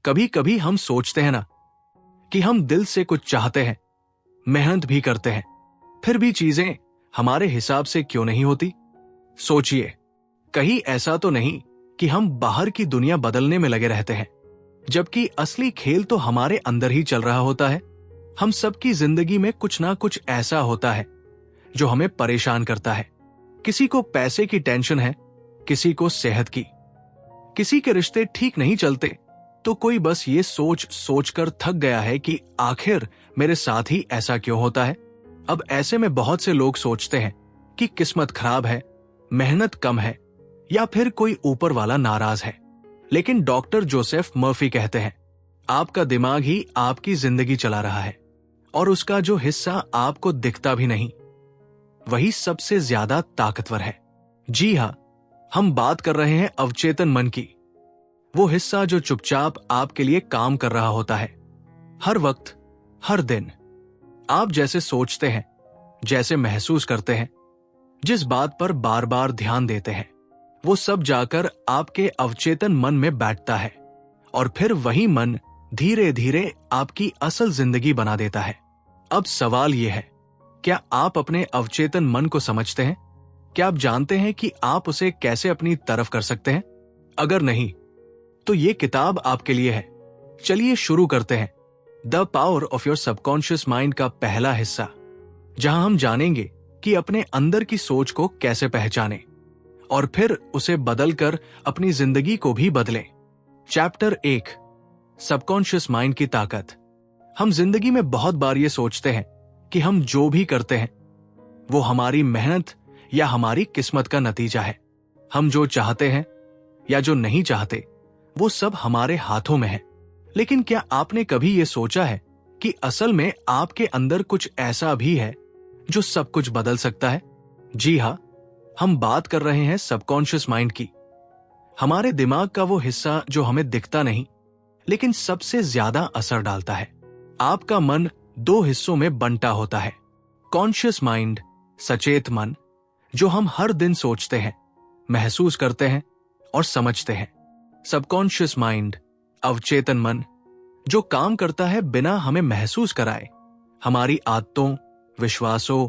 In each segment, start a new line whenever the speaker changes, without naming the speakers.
कभी कभी हम सोचते हैं ना कि हम दिल से कुछ चाहते हैं, मेहनत भी करते हैं, फिर भी चीजें हमारे हिसाब से क्यों नहीं होती। सोचिए, कहीं ऐसा तो नहीं कि हम बाहर की दुनिया बदलने में लगे रहते हैं, जबकि असली खेल तो हमारे अंदर ही चल रहा होता है। हम सबकी जिंदगी में कुछ ना कुछ ऐसा होता है जो हमें परेशान करता है। किसी को पैसे की टेंशन है, किसी को सेहत की, किसी के रिश्ते ठीक नहीं चलते, तो कोई बस ये सोच सोच कर थक गया है कि आखिर मेरे साथ ही ऐसा क्यों होता है। अब ऐसे में बहुत से लोग सोचते हैं कि किस्मत खराब है, मेहनत कम है, या फिर कोई ऊपर वाला नाराज है। लेकिन डॉक्टर जोसेफ मर्फी कहते हैं, आपका दिमाग ही आपकी जिंदगी चला रहा है, और उसका जो हिस्सा आपको दिखता भी नहीं, वही सबसे ज्यादा ताकतवर है। जी हां, हम बात कर रहे हैं अवचेतन मन की, वो हिस्सा जो चुपचाप आपके लिए काम कर रहा होता है। हर वक्त, हर दिन आप जैसे सोचते हैं, जैसे महसूस करते हैं, जिस बात पर बार बार ध्यान देते हैं, वो सब जाकर आपके अवचेतन मन में बैठता है, और फिर वही मन धीरे धीरे आपकी असल जिंदगी बना देता है। अब सवाल यह है, क्या आप अपने अवचेतन मन को समझते हैं? क्या आप जानते हैं कि आप उसे कैसे अपनी तरफ कर सकते हैं? अगर नहीं, तो ये किताब आपके लिए है। चलिए शुरू करते हैं the power of your subconscious mind का पहला हिस्सा, जहां हम जानेंगे कि अपने अंदर की सोच को कैसे पहचानें और फिर उसे बदलकर अपनी जिंदगी को भी बदलें। चैप्टर 1, सबकॉन्शियस माइंड की ताकत। हम जिंदगी में बहुत बार ये सोचते हैं कि हम जो भी करते हैं वो हमारी मेहनत या हमारी किस्मत का नतीजा है। हम जो चाहते हैं या जो नहीं चाहते, वो सब हमारे हाथों में है। लेकिन क्या आपने कभी ये सोचा है कि असल में आपके अंदर कुछ ऐसा भी है जो सब कुछ बदल सकता है? जी हां, हम बात कर रहे हैं सबकॉन्शियस माइंड की, हमारे दिमाग का वो हिस्सा जो हमें दिखता नहीं, लेकिन सबसे ज्यादा असर डालता है। आपका मन दो हिस्सों में बंटा होता है। कॉन्शियस माइंड, सचेत मन, जो हम हर दिन सोचते हैं, महसूस करते हैं और समझते हैं। सबकॉन्शियस माइंड, अवचेतन मन, जो काम करता है बिना हमें महसूस कराए, हमारी आदतों, विश्वासों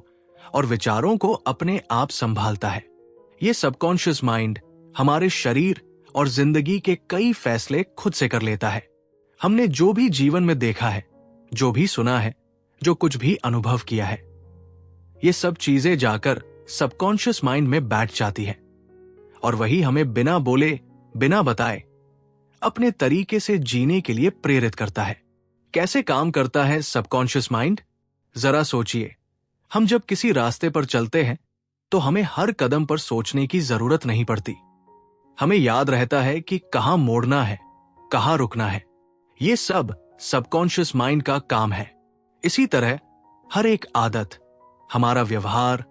और विचारों को अपने आप संभालता है। ये सबकॉन्शियस माइंड हमारे शरीर और जिंदगी के कई फैसले खुद से कर लेता है। हमने जो भी जीवन में देखा है, जो भी सुना है, जो कुछ भी अनुभव किया है, ये सब चीजें जाकर सबकॉन्शियस माइंड में बैठ जाती है, और वही हमें बिना बोले, बिना बताए अपने तरीके से जीने के लिए प्रेरित करता है। कैसे काम करता है सबकॉन्शियस माइंड? जरा सोचिए, हम जब किसी रास्ते पर चलते हैं तो हमें हर कदम पर सोचने की जरूरत नहीं पड़ती। हमें याद रहता है कि कहां मोड़ना है, कहां रुकना है। ये सब सबकॉन्शियस माइंड का काम है। इसी तरह हर एक आदत, हमारा व्यवहार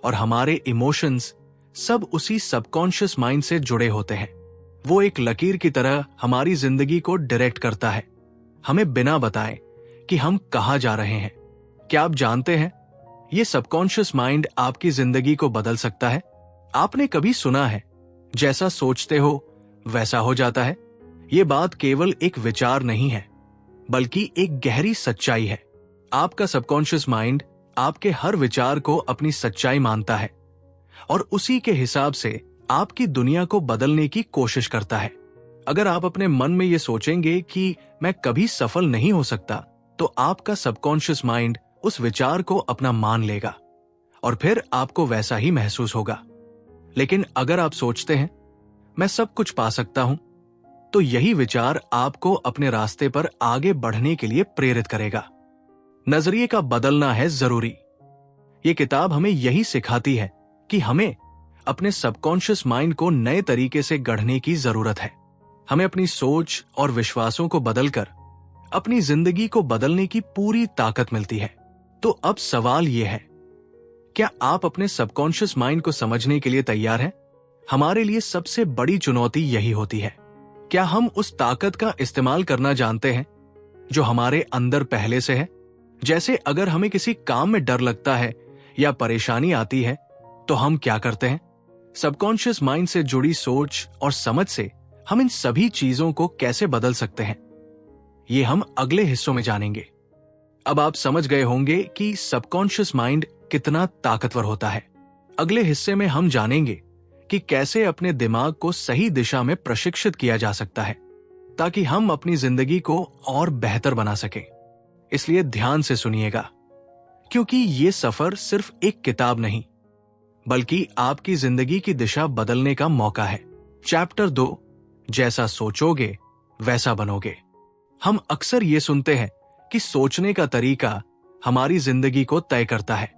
और हमारे इमोशंस सब उसी सबकॉन्शियस माइंड से जुड़े होते हैं। वो एक लकीर की तरह हमारी जिंदगी को डायरेक्ट करता है, हमें बिना बताए कि हम कहां जा रहे हैं। क्या आप जानते हैं, ये सबकॉन्शियस माइंड आपकी जिंदगी को बदल सकता है। आपने कभी सुना है, जैसा सोचते हो वैसा हो जाता है? ये बात केवल एक विचार नहीं है, बल्कि एक गहरी सच्चाई है। आपका सबकॉन्शियस माइंड आपके हर विचार को अपनी सच्चाई मानता है और उसी के हिसाब से आपकी दुनिया को बदलने की कोशिश करता है। अगर आप अपने मन में ये सोचेंगे कि मैं कभी सफल नहीं हो सकता, तो आपका सबकॉन्शियस माइंड उस विचार को अपना मान लेगा और फिर आपको वैसा ही महसूस होगा। लेकिन अगर आप सोचते हैं मैं सब कुछ पा सकता हूं, तो यही विचार आपको अपने रास्ते पर आगे बढ़ने के लिए प्रेरित करेगा। नजरिए का बदलना है जरूरी। ये किताब हमें यही सिखाती है कि हमें अपने सबकॉन्शियस माइंड को नए तरीके से गढ़ने की जरूरत है। हमें अपनी सोच और विश्वासों को बदलकर अपनी जिंदगी को बदलने की पूरी ताकत मिलती है। तो अब सवाल यह है, क्या आप अपने सबकॉन्शियस माइंड को समझने के लिए तैयार हैं? हमारे लिए सबसे बड़ी चुनौती यही होती है। क्या हम उस ताकत का इस्तेमाल करना जानते हैं जो हमारे अंदर पहले से है? जैसे अगर हमें किसी काम में डर लगता है या परेशानी आती है, तो हम क्या करते हैं? सबकॉन्शियस माइंड से जुड़ी सोच और समझ से हम इन सभी चीजों को कैसे बदल सकते हैं? ये हम अगले हिस्सों में जानेंगे। अब आप समझ गए होंगे कि सबकॉन्शियस माइंड कितना ताकतवर होता है। अगले हिस्से में हम जानेंगे कि कैसे अपने दिमाग को सही दिशा में प्रशिक्षित किया जा सकता है ताकि हम अपनी जिंदगी को और बेहतर बना सकें। इसलिए ध्यान से सुनिएगा, क्योंकि ये सफर सिर्फ एक किताब नहीं बल्कि आपकी जिंदगी की दिशा बदलने का मौका है। चैप्टर 2, जैसा सोचोगे वैसा बनोगे। हम अक्सर ये सुनते हैं कि सोचने का तरीका हमारी जिंदगी को तय करता है,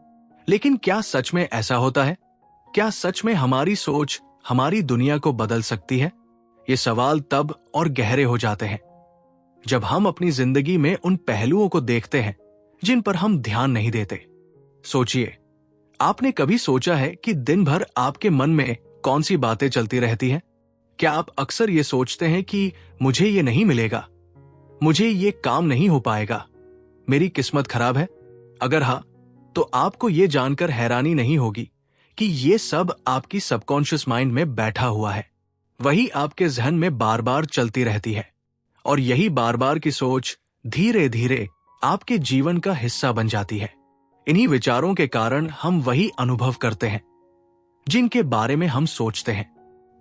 लेकिन क्या सच में ऐसा होता है? क्या सच में हमारी सोच हमारी दुनिया को बदल सकती है? ये सवाल तब और गहरे हो जाते हैं जब हम अपनी जिंदगी में उन पहलुओं को देखते हैं जिन पर हम ध्यान नहीं देते। सोचिए, आपने कभी सोचा है कि दिन भर आपके मन में कौन सी बातें चलती रहती हैं? क्या आप अक्सर ये सोचते हैं कि मुझे ये नहीं मिलेगा, मुझे ये काम नहीं हो पाएगा, मेरी किस्मत खराब है? अगर हाँ, तो आपको ये जानकर हैरानी नहीं होगी कि ये सब आपकी सबकॉन्शियस माइंड में बैठा हुआ है। वही आपके जहन में बार बार चलती रहती है और यही बार बार की सोच धीरे धीरे आपके जीवन का हिस्सा बन जाती है। इन्हीं विचारों के कारण हम वही अनुभव करते हैं जिनके बारे में हम सोचते हैं।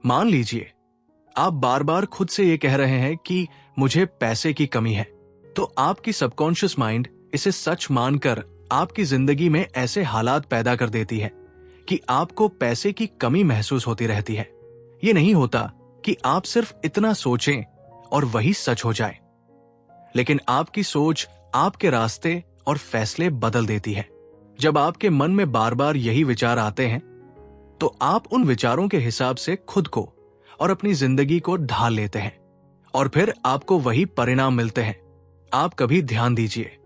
मान लीजिए, आप बार बार खुद से ये कह रहे हैं कि मुझे पैसे की कमी है, तो आपकी सबकॉन्शियस माइंड इसे सच मानकर आपकी जिंदगी में ऐसे हालात पैदा कर देती है कि आपको पैसे की कमी महसूस होती रहती है। ये नहीं होता कि आप सिर्फ इतना सोचें और वही सच हो जाए, लेकिन आपकी सोच आपके रास्ते और फैसले बदल देती है। जब आपके मन में बार बार यही विचार आते हैं, तो आप उन विचारों के हिसाब से खुद को और अपनी जिंदगी को ढाल लेते हैं और फिर आपको वही परिणाम मिलते हैं। आप कभी ध्यान दीजिए,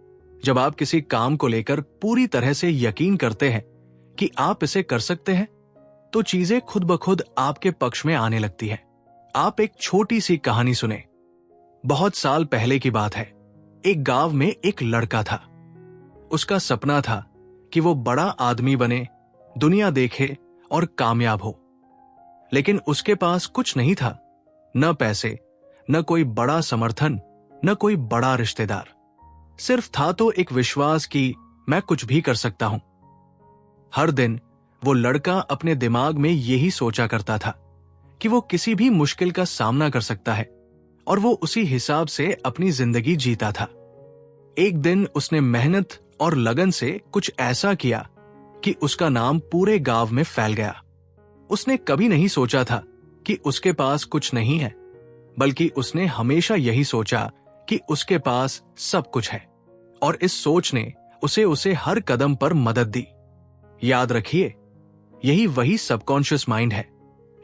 जब आप किसी काम को लेकर पूरी तरह से यकीन करते हैं कि आप इसे कर सकते हैं, तो चीजें खुद ब खुद आपके पक्ष में आने लगती है। आप एक छोटी सी कहानी सुने। बहुत साल पहले की बात है। एक गांव में एक लड़का था। उसका सपना था कि वो बड़ा आदमी बने, दुनिया देखे और कामयाब हो। लेकिन उसके पास कुछ नहीं था, न पैसे, न कोई बड़ा समर्थन, न कोई बड़ा रिश्तेदार। सिर्फ था तो एक विश्वास कि मैं कुछ भी कर सकता हूं। हर दिन वो लड़का अपने दिमाग में यही सोचा करता था कि वो किसी भी मुश्किल का सामना कर सकता है और वो उसी हिसाब से अपनी जिंदगी जीता था। एक दिन उसने मेहनत और लगन से कुछ ऐसा किया कि उसका नाम पूरे गांव में फैल गया। उसने कभी नहीं सोचा था कि उसके पास कुछ नहीं है, बल्कि उसने हमेशा यही सोचा कि उसके पास सब कुछ है, और इस सोच ने उसे हर कदम पर मदद दी। याद रखिए, यही वही सबकॉन्शियस माइंड है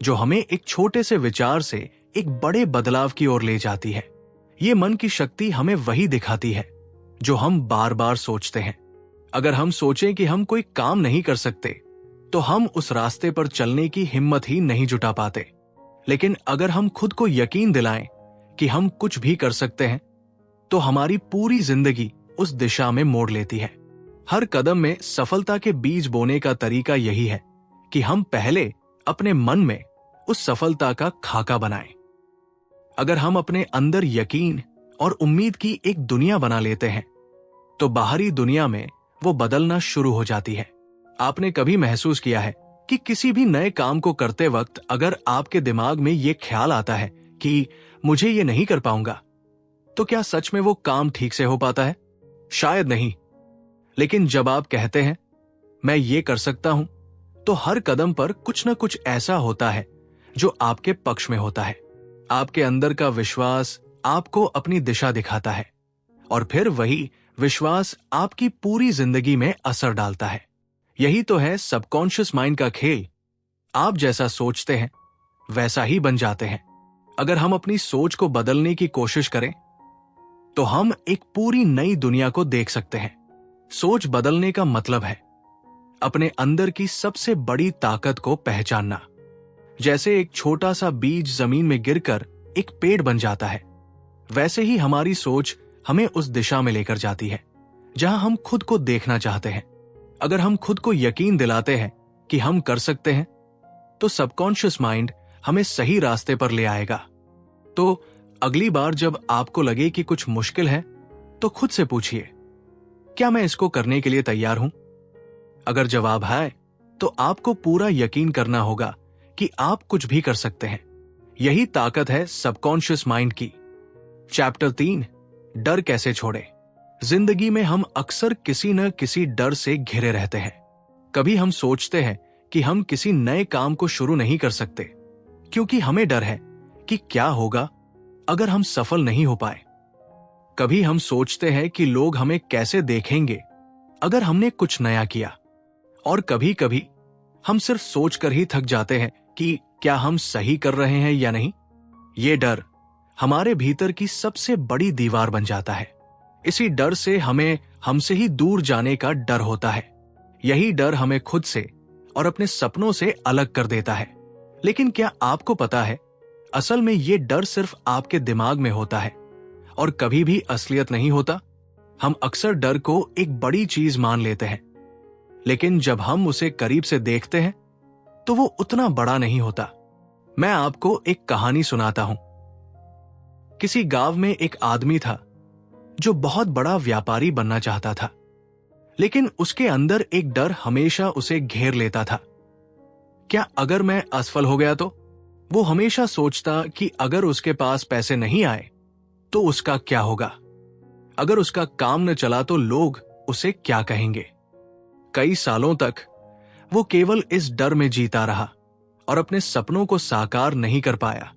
जो हमें एक छोटे से विचार से एक बड़े बदलाव की ओर ले जाती है। ये मन की शक्ति हमें वही दिखाती है जो हम बार बार सोचते हैं। अगर हम सोचें कि हम कोई काम नहीं कर सकते, तो हम उस रास्ते पर चलने की हिम्मत ही नहीं जुटा पाते। लेकिन अगर हम खुद को यकीन दिलाएं कि हम कुछ भी कर सकते हैं, तो हमारी पूरी जिंदगी उस दिशा में मोड़ लेती है। हर कदम में सफलता के बीज बोने का तरीका यही है कि हम पहले अपने मन में उस सफलता का खाका बनाएं। अगर हम अपने अंदर यकीन और उम्मीद की एक दुनिया बना लेते हैं, तो बाहरी दुनिया में वो बदलना शुरू हो जाती है। आपने कभी महसूस किया है कि किसी भी नए काम को करते वक्त अगर आपके दिमाग में ये ख्याल आता है कि मुझे ये नहीं कर पाऊंगा, तो क्या सच में वो काम ठीक से हो पाता है? शायद नहीं। लेकिन जब आप कहते हैं मैं ये कर सकता हूं, तो हर कदम पर कुछ न कुछ ऐसा होता है जो आपके पक्ष में होता है। आपके अंदर का विश्वास आपको अपनी दिशा दिखाता है और फिर वही विश्वास आपकी पूरी जिंदगी में असर डालता है। यही तो है सबकॉन्शियस माइंड का खेल। आप जैसा सोचते हैं वैसा ही बन जाते हैं। अगर हम अपनी सोच को बदलने की कोशिश करें, तो हम एक पूरी नई दुनिया को देख सकते हैं। सोच बदलने का मतलब है अपने अंदर की सबसे बड़ी ताकत को पहचानना। जैसे एक छोटा सा बीज जमीन में गिरकर एक पेड़ बन जाता है, वैसे ही हमारी सोच हमें उस दिशा में लेकर जाती है जहां हम खुद को देखना चाहते हैं। अगर हम खुद को यकीन दिलाते हैं कि हम कर सकते हैं, तो सबकॉन्शियस माइंड हमें सही रास्ते पर ले आएगा। तो अगली बार जब आपको लगे कि कुछ मुश्किल है तो खुद से पूछिए, क्या मैं इसको करने के लिए तैयार हूं? अगर जवाब है तो आपको पूरा यकीन करना होगा कि आप कुछ भी कर सकते हैं। यही ताकत है सबकॉन्शियस माइंड की। चैप्टर 3, डर कैसे छोड़ें। जिंदगी में हम अक्सर किसी न किसी डर से घिरे रहते हैं। कभी हम सोचते हैं कि हम किसी नए काम को शुरू नहीं कर सकते क्योंकि हमें डर है कि क्या होगा अगर हम सफल नहीं हो पाए। कभी हम सोचते हैं कि लोग हमें कैसे देखेंगे अगर हमने कुछ नया किया। और कभी कभी हम सिर्फ सोचकर ही थक जाते हैं कि क्या हम सही कर रहे हैं या नहीं। ये डर हमारे भीतर की सबसे बड़ी दीवार बन जाता है। इसी डर से हमें हमसे ही दूर जाने का डर होता है। यही डर हमें खुद से और अपने सपनों से अलग कर देता है। लेकिन क्या आपको पता है, असल में ये डर सिर्फ आपके दिमाग में होता है और कभी भी असलियत नहीं होता। हम अक्सर डर को एक बड़ी चीज मान लेते हैं, लेकिन जब हम उसे करीब से देखते हैं तो वो उतना बड़ा नहीं होता। मैं आपको एक कहानी सुनाता हूं। किसी गांव में एक आदमी था जो बहुत बड़ा व्यापारी बनना चाहता था, लेकिन उसके अंदर एक डर हमेशा उसे घेर लेता था। क्या अगर मैं असफल हो गया तो? वो हमेशा सोचता कि अगर उसके पास पैसे नहीं आए तो उसका क्या होगा? अगर उसका काम न चला तो लोग उसे क्या कहेंगे? कई सालों तक वो केवल इस डर में जीता रहा और अपने सपनों को साकार नहीं कर पाया।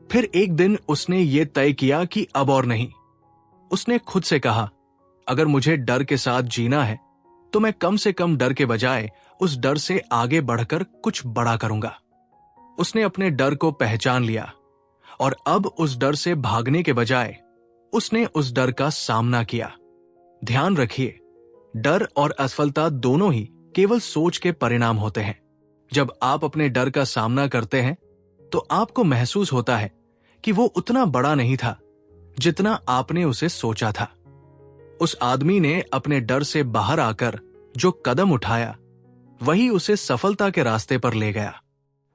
फिर एक दिन उसने ये तय किया कि अब और नहीं। उसने खुद से कहा, अगर मुझे डर के साथ जीना है तो मैं कम से कम डर के बजाय उस डर से आगे बढ़कर कुछ बड़ा करूंगा। उसने अपने डर को पहचान लिया और अब उस डर से भागने के बजाय उसने उस डर का सामना किया। ध्यान रखिए, डर और असफलता दोनों ही केवल सोच के परिणाम होते हैं। जब आप अपने डर का सामना करते हैं तो आपको महसूस होता है कि वो उतना बड़ा नहीं था जितना आपने उसे सोचा था। उस आदमी ने अपने डर से बाहर आकर जो कदम उठाया वही उसे सफलता के रास्ते पर ले गया।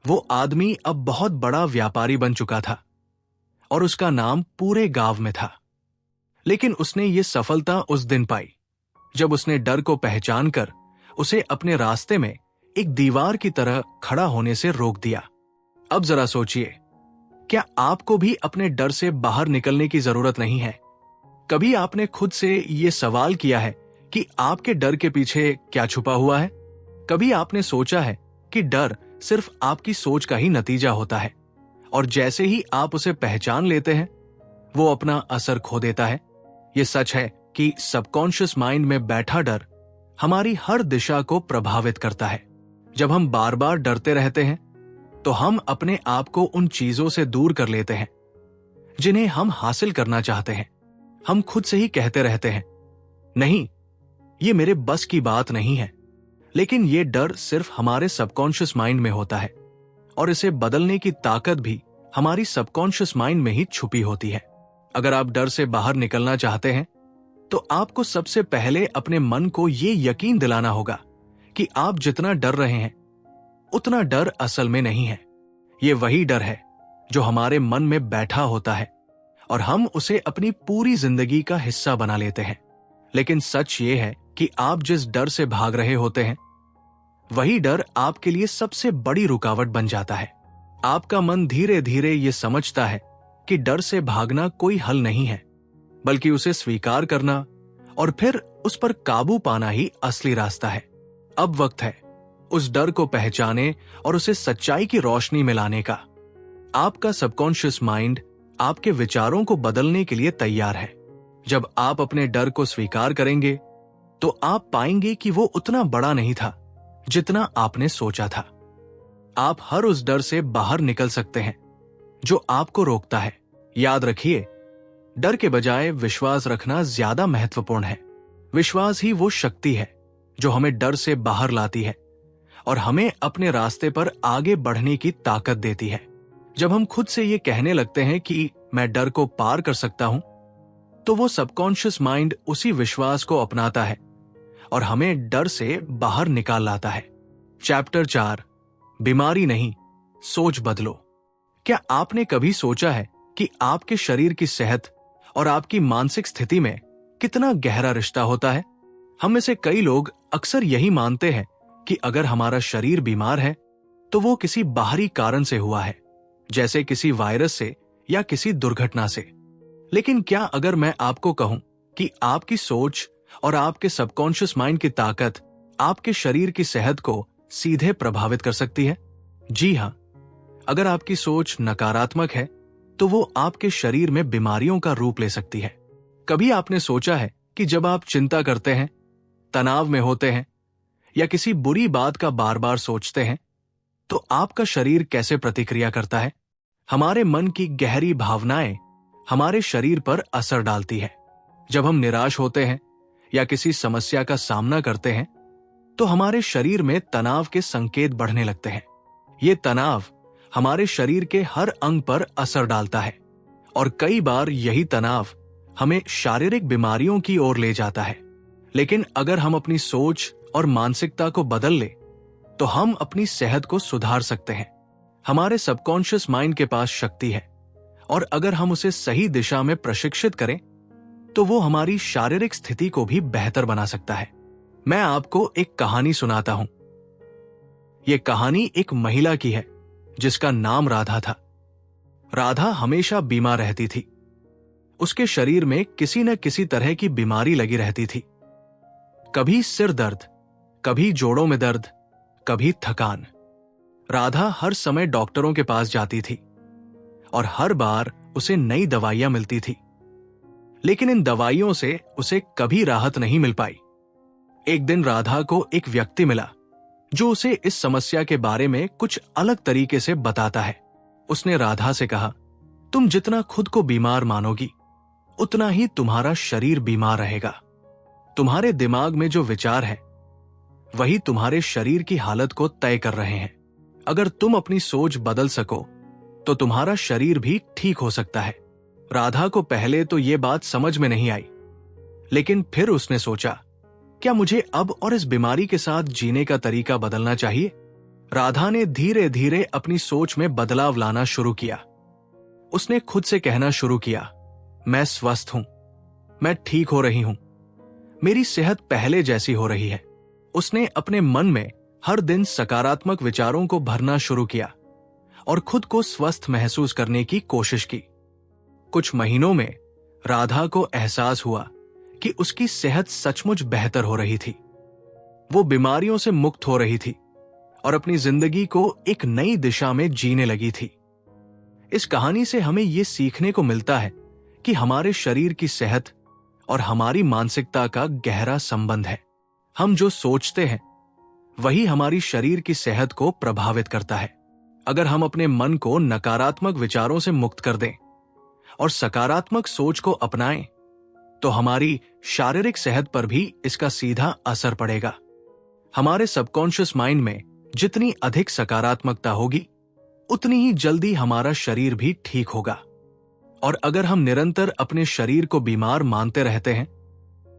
वो आदमी अब बहुत बड़ा व्यापारी बन चुका था और उसका नाम पूरे गांव में था। लेकिन उसने ये सफलता उस दिन पाई जब उसने डर को पहचान कर उसे अपने रास्ते में एक दीवार की तरह खड़ा होने से रोक दिया। अब जरा सोचिए, क्या आपको भी अपने डर से बाहर निकलने की जरूरत नहीं है? कभी आपने खुद से ये सवाल किया है कि आपके डर के पीछे क्या छुपा हुआ है? कभी आपने सोचा है कि डर सिर्फ आपकी सोच का ही नतीजा होता है और जैसे ही आप उसे पहचान लेते हैं वो अपना असर खो देता है? ये सच है कि सबकॉन्शियस माइंड में बैठा डर हमारी हर दिशा को प्रभावित करता है। जब हम बार बार डरते रहते हैं तो हम अपने आप को उन चीजों से दूर कर लेते हैं जिन्हें हम हासिल करना चाहते हैं। हम खुद से ही कहते रहते हैं, नहीं, ये मेरे बस की बात नहीं है। लेकिन ये डर सिर्फ हमारे सबकॉन्शियस माइंड में होता है और इसे बदलने की ताकत भी हमारी सबकॉन्शियस माइंड में ही छुपी होती है। अगर आप डर से बाहर निकलना चाहते हैं तो आपको सबसे पहले अपने मन को ये यकीन दिलाना होगा कि आप जितना डर रहे हैं उतना डर असल में नहीं है। ये वही डर है जो हमारे मन में बैठा होता है और हम उसे अपनी पूरी जिंदगी का हिस्सा बना लेते हैं। लेकिन सच ये है कि आप जिस डर से भाग रहे होते हैं वही डर आपके लिए सबसे बड़ी रुकावट बन जाता है। आपका मन धीरे धीरे ये समझता है कि डर से भागना कोई हल नहीं है, बल्कि उसे स्वीकार करना और फिर उस पर काबू पाना ही असली रास्ता है। अब वक्त है उस डर को पहचाने और उसे सच्चाई की रोशनी में लाने का। आपका सबकॉन्शियस माइंड आपके विचारों को बदलने के लिए तैयार है। जब आप अपने डर को स्वीकार करेंगे तो आप पाएंगे कि वो उतना बड़ा नहीं था जितना आपने सोचा था। आप हर उस डर से बाहर निकल सकते हैं जो आपको रोकता है। याद रखिए, डर के बजाय विश्वास रखना ज्यादा महत्वपूर्ण है। विश्वास ही वो शक्ति है जो हमें डर से बाहर लाती है और हमें अपने रास्ते पर आगे बढ़ने की ताकत देती है। जब हम खुद से ये कहने लगते हैं कि मैं डर को पार कर सकता हूं, तो वो सबकॉन्शियस माइंड उसी विश्वास को अपनाता है और हमें डर से बाहर निकाल लाता है। चैप्टर 4, बीमारी नहीं, सोच बदलो। क्या आपने कभी सोचा है कि आपके शरीर की सेहत और आपकी मानसिक स्थिति में कितना गहरा रिश्ता होता है। हम में से कई लोग अक्सर यही मानते हैं कि अगर हमारा शरीर बीमार है तो वो किसी बाहरी कारण से हुआ है, जैसे किसी वायरस से या किसी दुर्घटना से। लेकिन क्या अगर मैं आपको कहूं कि आपकी सोच और आपके सबकॉन्शियस माइंड की ताकत आपके शरीर की सेहत को सीधे प्रभावित कर सकती है? जी हां, अगर आपकी सोच नकारात्मक है तो वो आपके शरीर में बीमारियों का रूप ले सकती है। कभी आपने सोचा है कि जब आप चिंता करते हैं, तनाव में होते हैं या किसी बुरी बात का बार बार सोचते हैं तो आपका शरीर कैसे प्रतिक्रिया करता है? हमारे मन की गहरी भावनाएं हमारे शरीर पर असर डालती है। जब हम निराश होते हैं या किसी समस्या का सामना करते हैं तो हमारे शरीर में तनाव के संकेत बढ़ने लगते हैं। ये तनाव हमारे शरीर के हर अंग पर असर डालता है और कई बार यही तनाव हमें शारीरिक बीमारियों की ओर ले जाता है। लेकिन अगर हम अपनी सोच और मानसिकता को बदल ले तो हम अपनी सेहत को सुधार सकते हैं। हमारे सबकॉन्शियस माइंड के पास शक्ति है और अगर हम उसे सही दिशा में प्रशिक्षित करें तो वो हमारी शारीरिक स्थिति को भी बेहतर बना सकता है। मैं आपको एक कहानी सुनाता हूं। यह कहानी एक महिला की है जिसका नाम राधा था। राधा हमेशा बीमार रहती थी। उसके शरीर में किसी न किसी तरह की बीमारी लगी रहती थी। कभी सिर दर्द, कभी जोड़ों में दर्द, कभी थकान। राधा हर समय डॉक्टरों के पास जाती थी और हर बार उसे नई दवाइयां मिलती थी, लेकिन इन दवाइयों से उसे कभी राहत नहीं मिल पाई। एक दिन राधा को एक व्यक्ति मिला जो उसे इस समस्या के बारे में कुछ अलग तरीके से बताता है। उसने राधा से कहा, तुम जितना खुद को बीमार मानोगी उतना ही तुम्हारा शरीर बीमार रहेगा। तुम्हारे दिमाग में जो विचार है वही तुम्हारे शरीर की हालत को तय कर रहे हैं। अगर तुम अपनी सोच बदल सको तो तुम्हारा शरीर भी ठीक हो सकता है। राधा को पहले तो ये बात समझ में नहीं आई, लेकिन फिर उसने सोचा, क्या मुझे अब और इस बीमारी के साथ जीने का तरीका बदलना चाहिए? राधा ने धीरे धीरे अपनी सोच में बदलाव लाना शुरू किया। उसने खुद से कहना शुरू किया, मैं स्वस्थ हूं, मैं ठीक हो रही हूं, मेरी सेहत पहले जैसी हो रही है। उसने अपने मन में हर दिन सकारात्मक विचारों को भरना शुरू किया और खुद को स्वस्थ महसूस करने की कोशिश की। कुछ महीनों में राधा को एहसास हुआ कि उसकी सेहत सचमुच बेहतर हो रही थी। वो बीमारियों से मुक्त हो रही थी और अपनी जिंदगी को एक नई दिशा में जीने लगी थी। इस कहानी से हमें यह सीखने को मिलता है कि हमारे शरीर की सेहत और हमारी मानसिकता का गहरा संबंध है। हम जो सोचते हैं वही हमारी शरीर की सेहत को प्रभावित करता है। अगर हम अपने मन को नकारात्मक विचारों से मुक्त कर दें और सकारात्मक सोच को अपनाएं तो हमारी शारीरिक सेहत पर भी इसका सीधा असर पड़ेगा। हमारे सबकॉन्शियस माइंड में जितनी अधिक सकारात्मकता होगी उतनी ही जल्दी हमारा शरीर भी ठीक होगा। और अगर हम निरंतर अपने शरीर को बीमार मानते रहते हैं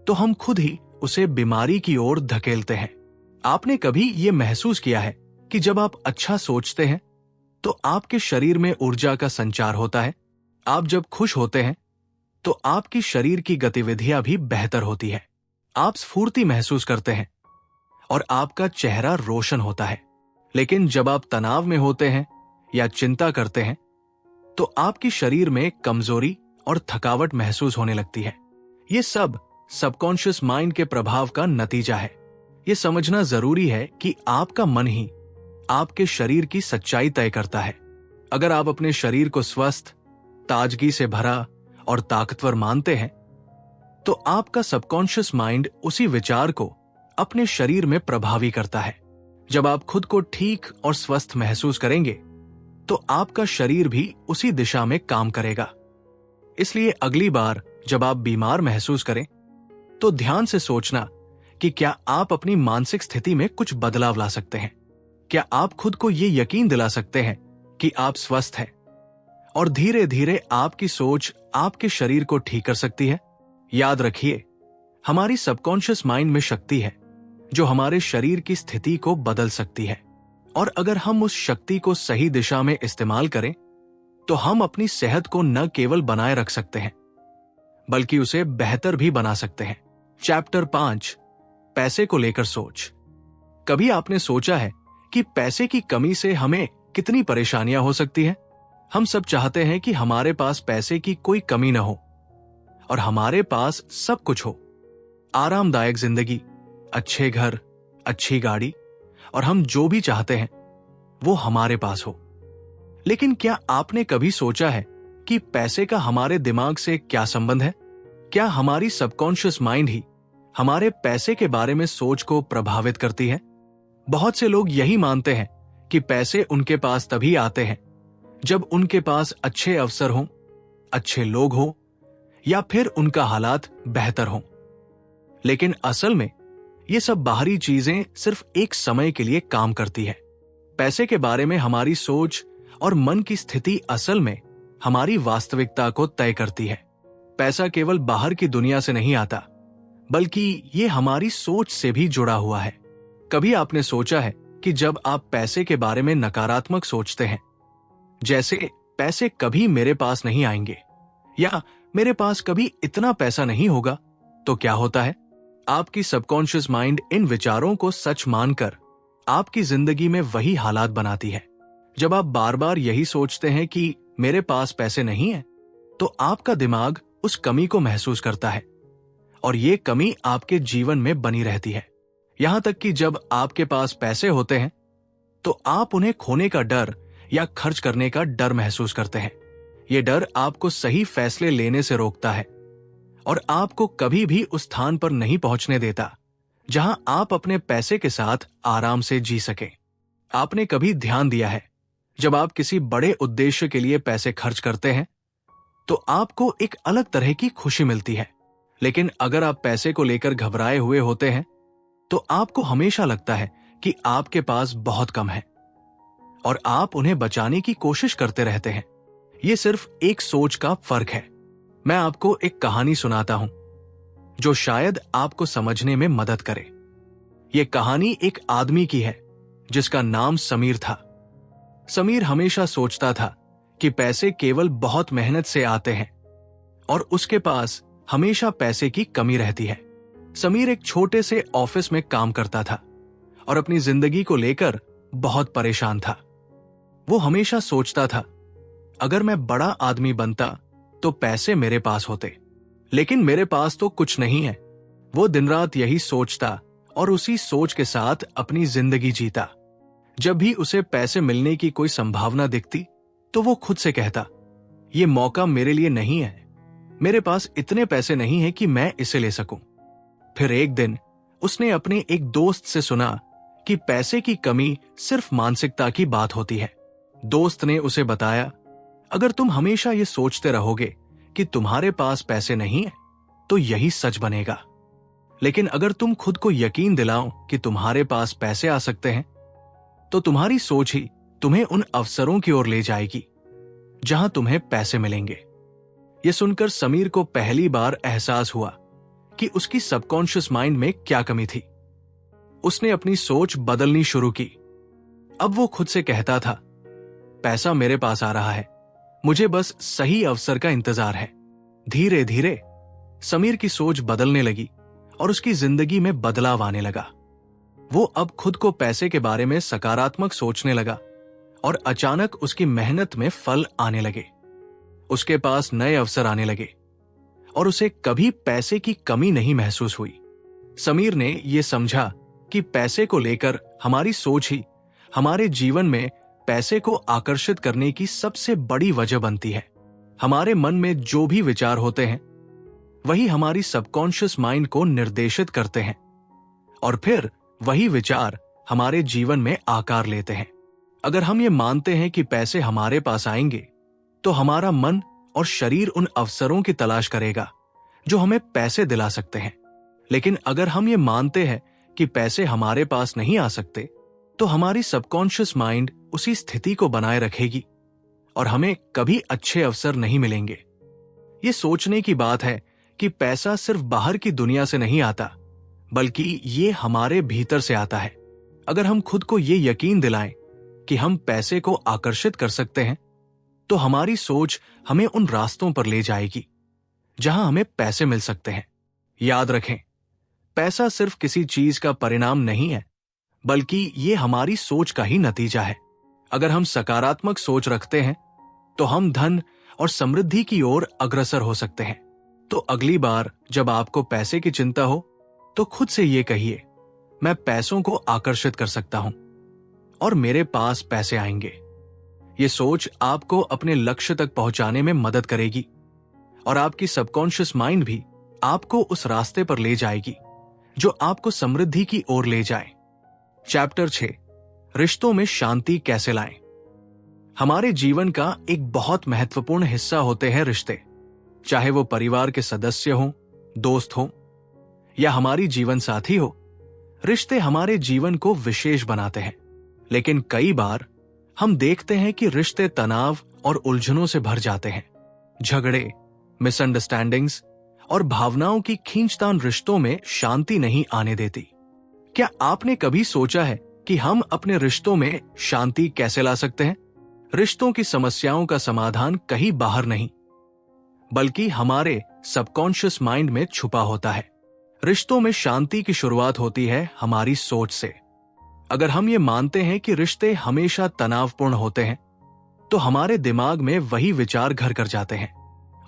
तो हम खुद ही उसे बीमारी की ओर धकेलते हैं। आपने कभी यह महसूस किया है कि जब आप अच्छा सोचते हैं तो आपके शरीर में ऊर्जा का संचार होता है? आप जब खुश होते हैं तो आपकी शरीर की गतिविधियां भी बेहतर होती है। आप स्फूर्ति महसूस करते हैं और आपका चेहरा रोशन होता है। लेकिन जब आप तनाव में होते हैं या चिंता करते हैं तो आपकी शरीर में कमजोरी और थकावट महसूस होने लगती है। ये सब सबकॉन्शियस माइंड के प्रभाव का नतीजा है। यह समझना जरूरी है कि आपका मन ही आपके शरीर की सच्चाई तय करता है। अगर आप अपने शरीर को स्वस्थ, ताजगी से भरा और ताकतवर मानते हैं तो आपका सबकॉन्शियस माइंड उसी विचार को अपने शरीर में प्रभावी करता है। जब आप खुद को ठीक और स्वस्थ महसूस करेंगे तो आपका शरीर भी उसी दिशा में काम करेगा। इसलिए अगली बार जब आप बीमार महसूस करें तो ध्यान से सोचना कि क्या आप अपनी मानसिक स्थिति में कुछ बदलाव ला सकते हैं। क्या आप खुद को यह यकीन दिला सकते हैं कि आप स्वस्थ हैं और धीरे धीरे आपकी सोच आपके शरीर को ठीक कर सकती है। याद रखिए, हमारी सबकॉन्शियस माइंड में शक्ति है जो हमारे शरीर की स्थिति को बदल सकती है और अगर हम उस शक्ति को सही दिशा में इस्तेमाल करें तो हम अपनी सेहत को न केवल बनाए रख सकते हैं बल्कि उसे बेहतर भी बना सकते हैं। चैप्टर 5, पैसे को लेकर सोच। कभी आपने सोचा है कि पैसे की कमी से हमें कितनी परेशानियां हो सकती हैं? हम सब चाहते हैं कि हमारे पास पैसे की कोई कमी न हो और हमारे पास सब कुछ हो, आरामदायक जिंदगी, अच्छे घर, अच्छी गाड़ी और हम जो भी चाहते हैं वो हमारे पास हो। लेकिन क्या आपने कभी सोचा है कि पैसे का हमारे दिमाग से क्या संबंध है? क्या हमारी सबकॉन्शियस माइंड ही हमारे पैसे के बारे में सोच को प्रभावित करती है? बहुत से लोग यही मानते हैं कि पैसे उनके पास तभी आते हैं जब उनके पास अच्छे अवसर हों, अच्छे लोग हों या फिर उनका हालात बेहतर हों। लेकिन असल में ये सब बाहरी चीजें सिर्फ एक समय के लिए काम करती है। पैसे के बारे में हमारी सोच और मन की स्थिति असल में हमारी वास्तविकता को तय करती है। पैसा केवल बाहर की दुनिया से नहीं आता, बल्कि ये हमारी सोच से भी जुड़ा हुआ है। कभी आपने सोचा है कि जब आप पैसे के बारे में नकारात्मक सोचते हैं, जैसे पैसे कभी मेरे पास नहीं आएंगे या मेरे पास कभी इतना पैसा नहीं होगा, तो क्या होता है? आपकी सबकॉन्शियस माइंड इन विचारों को सच मानकर आपकी जिंदगी में वही हालात बनाती है। जब आप बार बार यही सोचते हैं कि मेरे पास पैसे नहीं है, तो आपका दिमाग उस कमी को महसूस करता है और ये कमी आपके जीवन में बनी रहती है। यहां तक कि जब आपके पास पैसे होते हैं तो आप उन्हें खोने का डर या खर्च करने का डर महसूस करते हैं। ये डर आपको सही फैसले लेने से रोकता है और आपको कभी भी उस स्थान पर नहीं पहुंचने देता जहां आप अपने पैसे के साथ आराम से जी सकें। आपने कभी ध्यान दिया है, जब आप किसी बड़े उद्देश्य के लिए पैसे खर्च करते हैं तो आपको एक अलग तरह की खुशी मिलती है। लेकिन अगर आप पैसे को लेकर घबराए हुए होते हैं तो आपको हमेशा लगता है कि आपके पास बहुत कम है और आप उन्हें बचाने की कोशिश करते रहते हैं। यह सिर्फ एक सोच का फर्क है। मैं आपको एक कहानी सुनाता हूं जो शायद आपको समझने में मदद करे। यह कहानी एक आदमी की है जिसका नाम समीर था। समीर हमेशा सोचता था कि पैसे केवल बहुत मेहनत से आते हैं और उसके पास हमेशा पैसे की कमी रहती है। समीर एक छोटे से ऑफिस में काम करता था और अपनी जिंदगी को लेकर बहुत परेशान था। वो हमेशा सोचता था, अगर मैं बड़ा आदमी बनता तो पैसे मेरे पास होते, लेकिन मेरे पास तो कुछ नहीं है। वो दिन रात यही सोचता और उसी सोच के साथ अपनी जिंदगी जीता। जब भी उसे पैसे मिलने की कोई संभावना दिखती तो वो खुद से कहता, ये मौका मेरे लिए नहीं है, मेरे पास इतने पैसे नहीं है कि मैं इसे ले सकूं। फिर एक दिन उसने अपने एक दोस्त से सुना कि पैसे की कमी सिर्फ मानसिकता की बात होती है। दोस्त ने उसे बताया, अगर तुम हमेशा ये सोचते रहोगे कि तुम्हारे पास पैसे नहीं है तो यही सच बनेगा। लेकिन अगर तुम खुद को यकीन दिलाओ कि तुम्हारे पास पैसे आ सकते हैं, तो तुम्हारी सोच ही तुम्हें उन अवसरों की ओर ले जाएगी जहां तुम्हें पैसे मिलेंगे। यह सुनकर समीर को पहली बार एहसास हुआ कि उसकी सबकॉन्शियस माइंड में क्या कमी थी। उसने अपनी सोच बदलनी शुरू की। अब वो खुद से कहता था, पैसा मेरे पास आ रहा है, मुझे बस सही अवसर का इंतजार है। धीरे धीरे समीर की सोच बदलने लगी और उसकी जिंदगी में बदलाव आने लगा। वो अब खुद को पैसे के बारे में सकारात्मक सोचने लगा और अचानक उसकी मेहनत में फल आने लगे। उसके पास नए अवसर आने लगे और उसे कभी पैसे की कमी नहीं महसूस हुई। समीर ने यह समझा कि पैसे को लेकर हमारी सोच ही हमारे जीवन में पैसे को आकर्षित करने की सबसे बड़ी वजह बनती है। हमारे मन में जो भी विचार होते हैं वही हमारी सबकॉन्शियस माइंड को निर्देशित करते हैं और फिर वही विचार हमारे जीवन में आकार लेते हैं। अगर हम ये मानते हैं कि पैसे हमारे पास आएंगे तो हमारा मन और शरीर उन अवसरों की तलाश करेगा जो हमें पैसे दिला सकते हैं। लेकिन अगर हम ये मानते हैं कि पैसे हमारे पास नहीं आ सकते तो हमारी सबकॉन्शियस माइंड उसी स्थिति को बनाए रखेगी और हमें कभी अच्छे अवसर नहीं मिलेंगे। ये सोचने की बात है कि पैसा सिर्फ बाहर की दुनिया से नहीं आता, बल्कि ये हमारे भीतर से आता है। अगर हम खुद को ये यकीन दिलाएं कि हम पैसे को आकर्षित कर सकते हैं, तो हमारी सोच हमें उन रास्तों पर ले जाएगी जहां हमें पैसे मिल सकते हैं। याद रखें, पैसा सिर्फ किसी चीज का परिणाम नहीं है, बल्कि ये हमारी सोच का ही नतीजा है। अगर हम सकारात्मक सोच रखते हैं तो हम धन और समृद्धि की ओर अग्रसर हो सकते हैं। तो अगली बार जब आपको पैसे की चिंता हो तो खुद से ये कहिए, मैं पैसों को आकर्षित कर सकता हूं और मेरे पास पैसे आएंगे। ये सोच आपको अपने लक्ष्य तक पहुंचाने में मदद करेगी और आपकी सबकॉन्शियस माइंड भी आपको उस रास्ते पर ले जाएगी जो आपको समृद्धि की ओर ले जाए। चैप्टर 6, रिश्तों में शांति कैसे लाएं। हमारे जीवन का एक बहुत महत्वपूर्ण हिस्सा होते हैं रिश्ते, चाहे वो परिवार के सदस्य हों, दोस्त हों या हमारी जीवन साथी हो। रिश्ते हमारे जीवन को विशेष बनाते हैं, लेकिन कई बार हम देखते हैं कि रिश्ते तनाव और उलझनों से भर जाते हैं। झगड़े, मिसअंडरस्टैंडिंग्स और भावनाओं की खींचतान रिश्तों में शांति नहीं आने देती। क्या आपने कभी सोचा है कि हम अपने रिश्तों में शांति कैसे ला सकते हैं? रिश्तों की समस्याओं का समाधान कहीं बाहर नहीं, बल्कि हमारे सबकॉन्शियस माइंड में छुपा होता है। रिश्तों में शांति की शुरुआत होती है हमारी सोच से। अगर हम ये मानते हैं कि रिश्ते हमेशा तनावपूर्ण होते हैं, तो हमारे दिमाग में वही विचार घर कर जाते हैं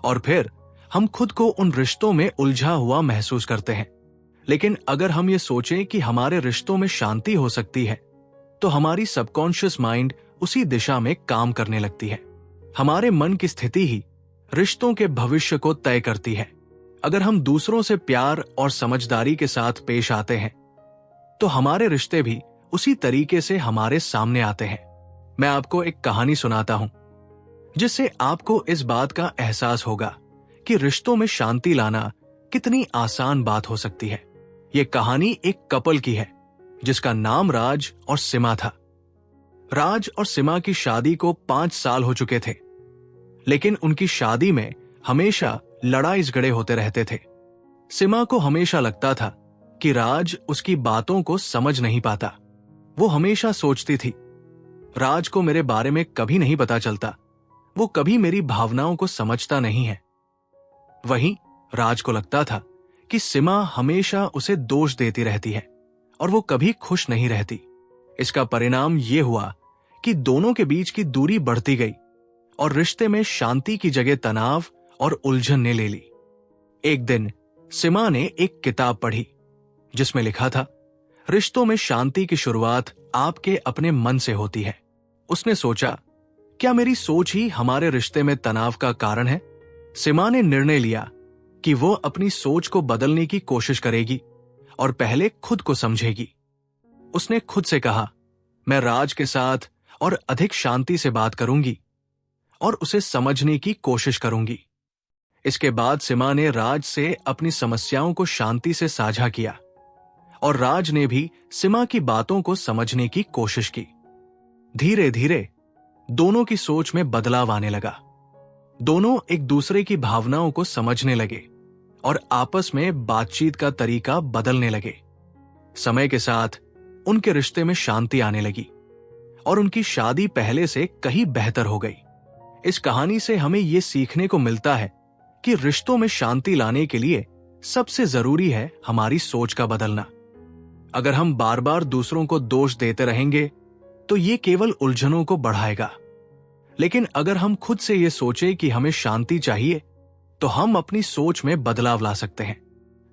और फिर हम खुद को उन रिश्तों में उलझा हुआ महसूस करते हैं। लेकिन अगर हम ये सोचें कि हमारे रिश्तों में शांति हो सकती है, तो हमारी सबकॉन्शियस माइंड उसी दिशा में काम करने लगती है। हमारे मन की स्थिति ही रिश्तों के भविष्य को तय करती है। अगर हम दूसरों से प्यार और समझदारी के साथ पेश आते हैं, तो हमारे रिश्ते भी उसी तरीके से हमारे सामने आते हैं। मैं आपको एक कहानी सुनाता हूं, जिससे आपको इस बात का एहसास होगा कि रिश्तों में शांति लाना कितनी आसान बात हो सकती है। यह कहानी एक कपल की है जिसका नाम राज और सीमा था। राज और सीमा की शादी को 5 साल हो चुके थे, लेकिन उनकी शादी में हमेशा लड़ाई झगड़े होते रहते थे। सीमा को हमेशा लगता था कि राज उसकी बातों को समझ नहीं पाता। वो हमेशा सोचती थी, राज को मेरे बारे में कभी नहीं पता चलता, वो कभी मेरी भावनाओं को समझता नहीं है। वहीं राज को लगता था कि सीमा हमेशा उसे दोष देती रहती है और वो कभी खुश नहीं रहती। इसका परिणाम ये हुआ कि दोनों के बीच की दूरी बढ़ती गई और रिश्ते में शांति की जगह तनाव और उलझन ने ले ली। एक दिन सीमा ने एक किताब पढ़ी जिसमें लिखा था, रिश्तों में शांति की शुरुआत आपके अपने मन से होती है। उसने सोचा, क्या मेरी सोच ही हमारे रिश्ते में तनाव का कारण है? सीमा ने निर्णय लिया कि वो अपनी सोच को बदलने की कोशिश करेगी और पहले खुद को समझेगी। उसने खुद से कहा, मैं राज के साथ और अधिक शांति से बात करूंगी और उसे समझने की कोशिश करूंगी। इसके बाद सीमा ने राज से अपनी समस्याओं को शांति से साझा किया और राज ने भी सीमा की बातों को समझने की कोशिश की। धीरे धीरे दोनों की सोच में बदलाव आने लगा। दोनों एक दूसरे की भावनाओं को समझने लगे और आपस में बातचीत का तरीका बदलने लगे। समय के साथ उनके रिश्ते में शांति आने लगी और उनकी शादी पहले से कहीं बेहतर हो गई। इस कहानी से हमें यह सीखने को मिलता है कि रिश्तों में शांति लाने के लिए सबसे जरूरी है हमारी सोच का बदलना। अगर हम बार बार दूसरों को दोष देते रहेंगे तो ये केवल उलझनों को बढ़ाएगा। लेकिन अगर हम खुद से ये सोचें कि हमें शांति चाहिए, तो हम अपनी सोच में बदलाव ला सकते हैं।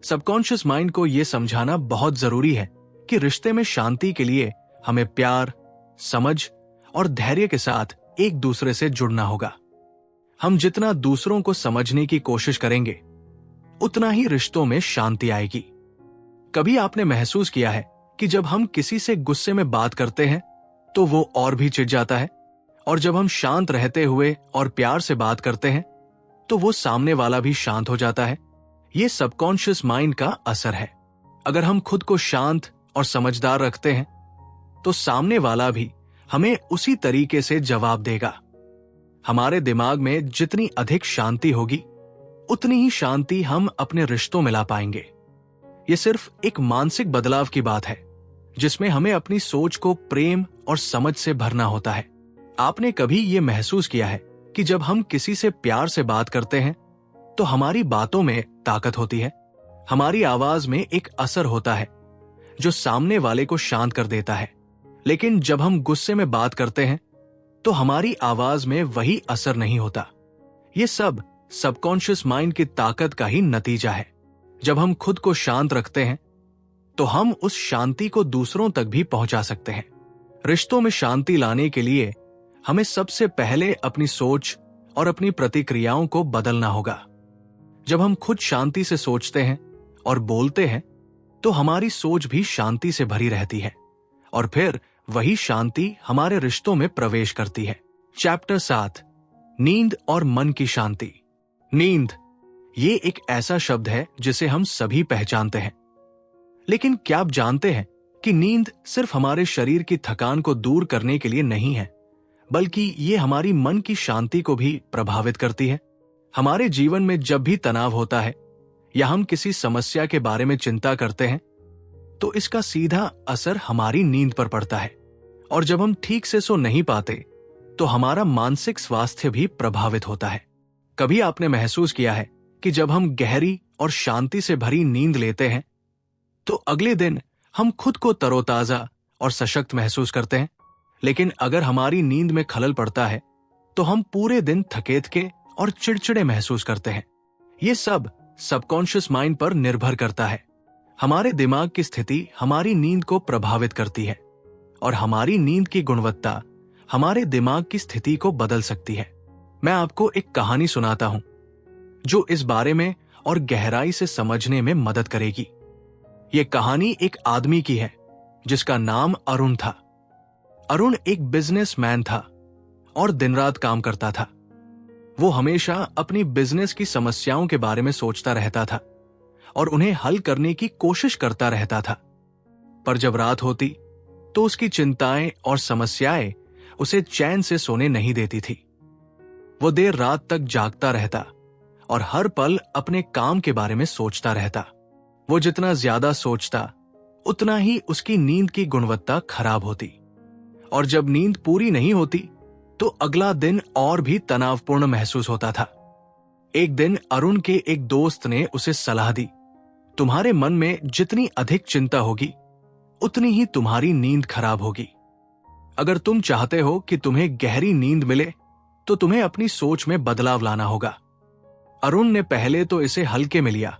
सबकॉन्शियस माइंड को यह समझाना बहुत जरूरी है कि रिश्ते में शांति के लिए हमें प्यार, समझ और धैर्य के साथ एक दूसरे से जुड़ना होगा। हम जितना दूसरों को समझने की कोशिश करेंगे, उतना ही रिश्तों में शांति आएगी। कभी आपने महसूस किया है कि जब हम किसी से गुस्से में बात करते हैं तो वो और भी चिढ़ जाता है, और जब हम शांत रहते हुए और प्यार से बात करते हैं तो वो सामने वाला भी शांत हो जाता है? ये सबकॉन्शियस माइंड का असर है। अगर हम खुद को शांत और समझदार रखते हैं तो सामने वाला भी हमें उसी तरीके से जवाब देगा। हमारे दिमाग में जितनी अधिक शांति होगी, उतनी ही शांति हम अपने रिश्तों में ला पाएंगे। ये सिर्फ एक मानसिक बदलाव की बात है, जिसमें हमें अपनी सोच को प्रेम और समझ से भरना होता है। आपने कभी ये महसूस किया है कि जब हम किसी से प्यार से बात करते हैं तो हमारी बातों में ताकत होती है। हमारी आवाज में एक असर होता है जो सामने वाले को शांत कर देता है। लेकिन जब हम गुस्से में बात करते हैं तो हमारी आवाज में वही असर नहीं होता। ये सब सबकॉन्शियस माइंड की ताकत का ही नतीजा है। जब हम खुद को शांत रखते हैं तो हम उस शांति को दूसरों तक भी पहुंचा सकते हैं। रिश्तों में शांति लाने के लिए हमें सबसे पहले अपनी सोच और अपनी प्रतिक्रियाओं को बदलना होगा। जब हम खुद शांति से सोचते हैं और बोलते हैं तो हमारी सोच भी शांति से भरी रहती है और फिर वही शांति हमारे रिश्तों में प्रवेश करती है। चैप्टर 7, नींद और मन की शांति। नींद ये एक ऐसा शब्द है जिसे हम सभी पहचानते हैं, लेकिन क्या आप जानते हैं कि नींद सिर्फ हमारे शरीर की थकान को दूर करने के लिए नहीं है, बल्कि ये हमारी मन की शांति को भी प्रभावित करती है। हमारे जीवन में जब भी तनाव होता है या हम किसी समस्या के बारे में चिंता करते हैं तो इसका सीधा असर हमारी नींद पर पड़ता है। और जब हम ठीक से सो नहीं पाते तो हमारा मानसिक स्वास्थ्य भी प्रभावित होता है। कभी आपने महसूस किया है कि जब हम गहरी और शांति से भरी नींद लेते हैं तो अगले दिन हम खुद को तरोताजा और सशक्त महसूस करते हैं, लेकिन अगर हमारी नींद में खलल पड़ता है तो हम पूरे दिन थके और चिड़चिड़े महसूस करते हैं। ये सब सबकॉन्शियस माइंड पर निर्भर करता है। हमारे दिमाग की स्थिति हमारी नींद को प्रभावित करती है और हमारी नींद की गुणवत्ता हमारे दिमाग की स्थिति को बदल सकती है। मैं आपको एक कहानी सुनाता हूं जो इस बारे में और गहराई से समझने में मदद करेगी। ये कहानी एक आदमी की है जिसका नाम अरुण था। अरुण एक बिजनेसमैन था और दिन रात काम करता था। वो हमेशा अपनी बिजनेस की समस्याओं के बारे में सोचता रहता था और उन्हें हल करने की कोशिश करता रहता था। पर जब रात होती तो उसकी चिंताएं और समस्याएं उसे चैन से सोने नहीं देती थी। वो देर रात तक जागता रहता और हर पल अपने काम के बारे में सोचता रहता। वो जितना ज्यादा सोचता उतना ही उसकी नींद की गुणवत्ता खराब होती और जब नींद पूरी नहीं होती तो अगला दिन और भी तनावपूर्ण महसूस होता था। एक दिन अरुण के एक दोस्त ने उसे सलाह दी, तुम्हारे मन में जितनी अधिक चिंता होगी उतनी ही तुम्हारी नींद खराब होगी। अगर तुम चाहते हो कि तुम्हें गहरी नींद मिले तो तुम्हें अपनी सोच में बदलाव लाना होगा। अरुण ने पहले तो इसे हल्के में लिया,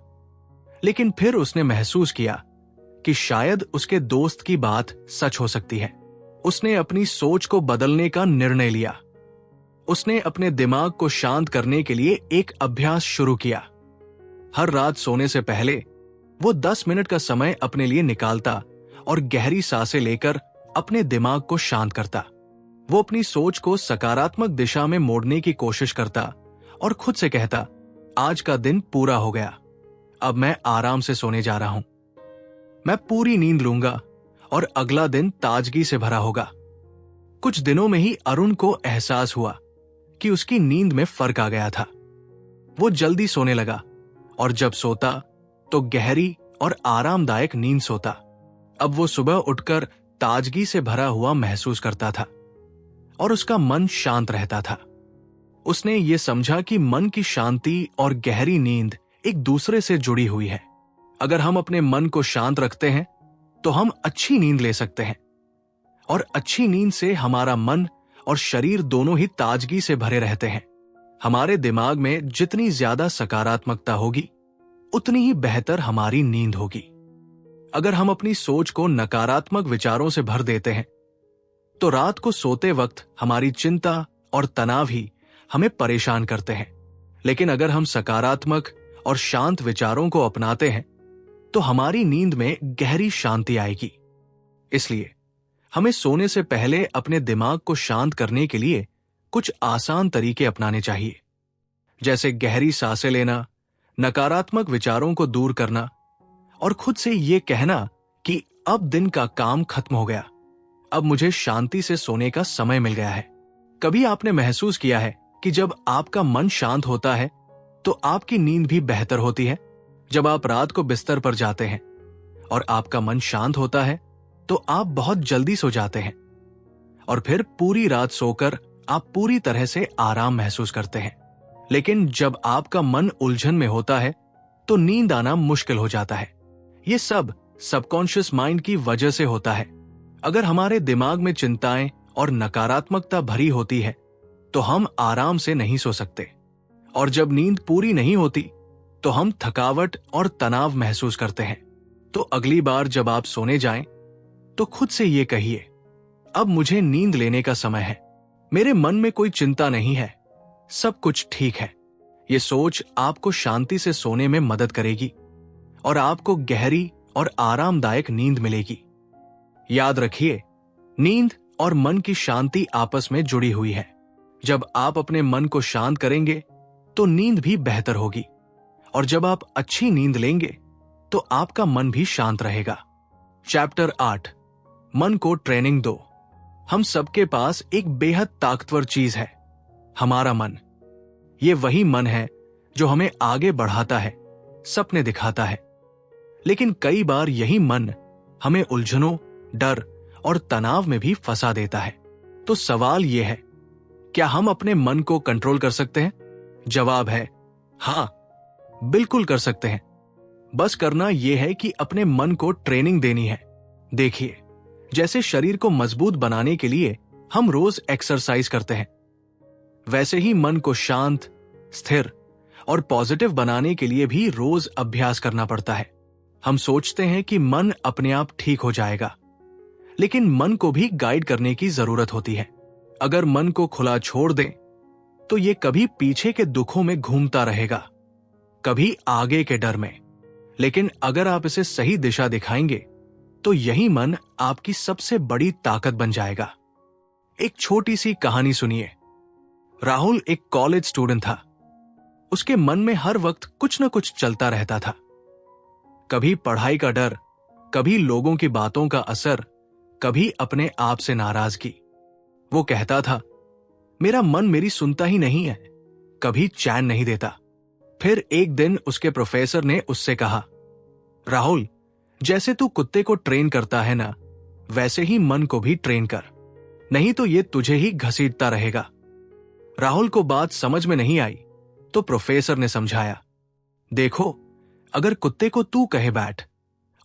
लेकिन फिर उसने महसूस किया कि शायद उसके दोस्त की बात सच हो सकती है। उसने अपनी सोच को बदलने का निर्णय लिया। उसने अपने दिमाग को शांत करने के लिए एक अभ्यास शुरू किया। हर रात सोने से पहले वो 10 मिनट का समय अपने लिए निकालता और गहरी सांसें लेकर अपने दिमाग को शांत करता। वो अपनी सोच को सकारात्मक दिशा में मोड़ने की कोशिश करता और खुद से कहता, आज का दिन पूरा हो गया, अब मैं आराम से सोने जा रहा हूं। मैं पूरी नींद लूंगा और अगला दिन ताजगी से भरा होगा। कुछ दिनों में ही अरुण को एहसास हुआ कि उसकी नींद में फर्क आ गया था। वो जल्दी सोने लगा और जब सोता तो गहरी और आरामदायक नींद सोता। अब वो सुबह उठकर ताजगी से भरा हुआ महसूस करता था और उसका मन शांत रहता था। उसने ये समझा कि मन की शांति और गहरी नींद एक दूसरे से जुड़ी हुई है। अगर हम अपने मन को शांत रखते हैं तो हम अच्छी नींद ले सकते हैं और अच्छी नींद से हमारा मन और शरीर दोनों ही ताजगी से भरे रहते हैं। हमारे दिमाग में जितनी ज्यादा सकारात्मकता होगी उतनी ही बेहतर हमारी नींद होगी। अगर हम अपनी सोच को नकारात्मक विचारों से भर देते हैं तो रात को सोते वक्त हमारी चिंता और तनाव ही हमें परेशान करते हैं। लेकिन अगर हम सकारात्मक और शांत विचारों को अपनाते हैं तो हमारी नींद में गहरी शांति आएगी। इसलिए हमें सोने से पहले अपने दिमाग को शांत करने के लिए कुछ आसान तरीके अपनाने चाहिए, जैसे गहरी सांसें लेना, नकारात्मक विचारों को दूर करना और खुद से ये कहना कि अब दिन का काम खत्म हो गया, अब मुझे शांति से सोने का समय मिल गया है। कभी आपने महसूस किया है कि जब आपका मन शांत होता है तो आपकी नींद भी बेहतर होती है? जब आप रात को बिस्तर पर जाते हैं और आपका मन शांत होता है तो आप बहुत जल्दी सो जाते हैं और फिर पूरी रात सोकर आप पूरी तरह से आराम महसूस करते हैं। लेकिन जब आपका मन उलझन में होता है तो नींद आना मुश्किल हो जाता है। ये सब सबकॉन्शियस माइंड की वजह से होता है। अगर हमारे दिमाग में चिंताएं और नकारात्मकता भरी होती है तो हम आराम से नहीं सो सकते, और जब नींद पूरी नहीं होती तो हम थकावट और तनाव महसूस करते हैं। तो अगली बार जब आप सोने जाएं तो खुद से ये कहिए, अब मुझे नींद लेने का समय है, मेरे मन में कोई चिंता नहीं है, सब कुछ ठीक है। ये सोच आपको शांति से सोने में मदद करेगी और आपको गहरी और आरामदायक नींद मिलेगी। याद रखिए, नींद और मन की शांति आपस में जुड़ी हुई है। जब आप अपने मन को शांत करेंगे तो नींद भी बेहतर होगी, और जब आप अच्छी नींद लेंगे तो आपका मन भी शांत रहेगा। चैप्टर 8, मन को ट्रेनिंग दो। हम सबके पास एक बेहद ताकतवर चीज है, हमारा मन। ये वही मन है जो हमें आगे बढ़ाता है, सपने दिखाता है। लेकिन कई बार यही मन हमें उलझनों, डर और तनाव में भी फंसा देता है। तो सवाल यह है, क्या हम अपने मन को कंट्रोल कर सकते हैं? जवाब है हाँ, बिल्कुल कर सकते हैं। बस करना यह है कि अपने मन को ट्रेनिंग देनी है। देखिए, जैसे शरीर को मजबूत बनाने के लिए हम रोज एक्सरसाइज करते हैं, वैसे ही मन को शांत, स्थिर और पॉजिटिव बनाने के लिए भी रोज अभ्यास करना पड़ता है। हम सोचते हैं कि मन अपने आप ठीक हो जाएगा, लेकिन मन को भी गाइड करने की जरूरत होती है। अगर मन को खुला छोड़ दें तो ये कभी पीछे के दुखों में घूमता रहेगा, कभी आगे के डर में। लेकिन अगर आप इसे सही दिशा दिखाएंगे तो यही मन आपकी सबसे बड़ी ताकत बन जाएगा। एक छोटी सी कहानी सुनिए। राहुल एक कॉलेज स्टूडेंट था। उसके मन में हर वक्त कुछ न कुछ चलता रहता था। कभी पढ़ाई का डर, कभी लोगों की बातों का असर, कभी अपने आप से नाराजगी। वो कहता था, मेरा मन मेरी सुनता ही नहीं है, कभी चैन नहीं देता। फिर एक दिन उसके प्रोफेसर ने उससे कहा, राहुल, जैसे तू कुत्ते को ट्रेन करता है ना, वैसे ही मन को भी ट्रेन कर, नहीं तो ये तुझे ही घसीटता रहेगा। राहुल को बात समझ में नहीं आई तो प्रोफेसर ने समझाया, देखो, अगर कुत्ते को तू कहे बैठ